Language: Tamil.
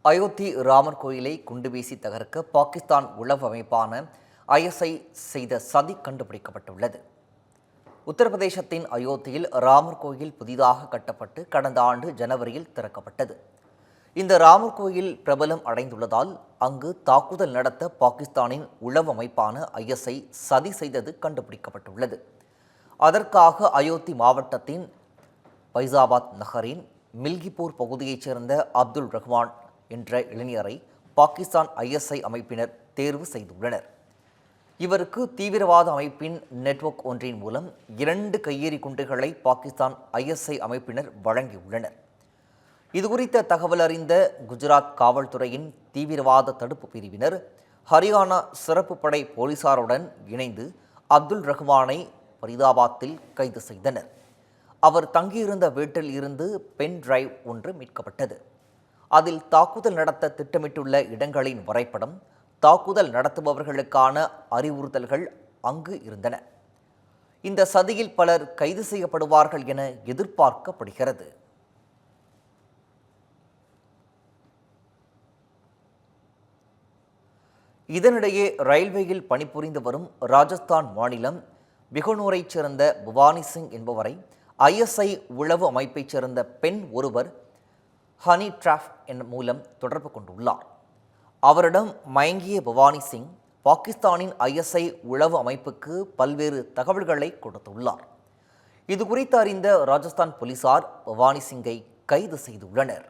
அயோத்தி ராமர் கோயிலை குண்டு வீசி தகர்க்க பாகிஸ்தான் உளவு அமைப்பான ஐஎஸ்ஐ செய்த சதி கண்டுபிடிக்கப்பட்டுள்ளது. உத்தரப்பிரதேசத்தின் அயோத்தியில் ராமர் கோயில் புதிதாக கட்டப்பட்டு கடந்த ஆண்டு ஜனவரியில் திறக்கப்பட்டது. இந்த ராமர் கோயில் பிரபலம் அடைந்துள்ளதால் அங்கு தாக்குதல் நடத்த பாகிஸ்தானின் உளவு அமைப்பான ஐஎஸ்ஐ சதி செய்தது கண்டுபிடிக்கப்பட்டுள்ளது. அதற்காக அயோத்தி மாவட்டத்தின் பைசாபாத் நகரின் மில்கிப்பூர் பகுதியைச் சேர்ந்த அப்துல் ரஹ்மான் என்ற இளைஞரை பாகிஸ்தான் ஐஎஸ்ஐ அமைப்பினர் தேர்வு செய்துள்ளனர். இவருக்கு தீவிரவாத அமைப்பின் நெட்வொர்க் ஒன்றின் மூலம் 2 கையெறி குண்டுகளை பாகிஸ்தான் ஐஎஸ்ஐ அமைப்பினர் வழங்கியுள்ளனர். இதுகுறித்த தகவல் அறிந்த குஜராத் காவல்துறையின் தீவிரவாத தடுப்பு பிரிவினர் ஹரியானா சிறப்பு படை போலீசாருடன் இணைந்து அப்துல் ரஹ்மானை ஃபரிதாபாத்தில் கைது செய்தனர். அவர் தங்கியிருந்த வீட்டில் இருந்து பென் டிரைவ் ஒன்று மீட்கப்பட்டது. அதில் தாக்குதல் நடத்த திட்டமிட்டுள்ள இடங்களின் வரைபடம், தாக்குதல் நடத்துபவர்களுக்கான அறிவுறுத்தல்கள் அங்கு இருந்தன. இந்த சதியில் பலர் கைது செய்யப்படுவார்கள் என எதிர்பார்க்கப்படுகிறது. இதனிடையே ரயில்வேயில் பணிபுரிந்து வரும் ராஜஸ்தான் மாநிலம் பிகனூரைச் சேர்ந்த புவானி சிங் என்பவரை ஐஎஸ்ஐ உளவு அமைப்பைச் சேர்ந்த பெண் ஒருவர் ஹனி டிராப் மூலம் தொடர்பு கொண்டுள்ளார். அவரிடம் மயங்கிய புவானி சிங் பாகிஸ்தானின் ஐஎஸ்ஐ உளவு அமைப்புக்கு பல்வேறு தகவல்களை கொடுத்துள்ளார். இது குறித்து அறிந்த ராஜஸ்தான் போலீசார் புவானி சிங்கை கைது செய்துள்ளனர்.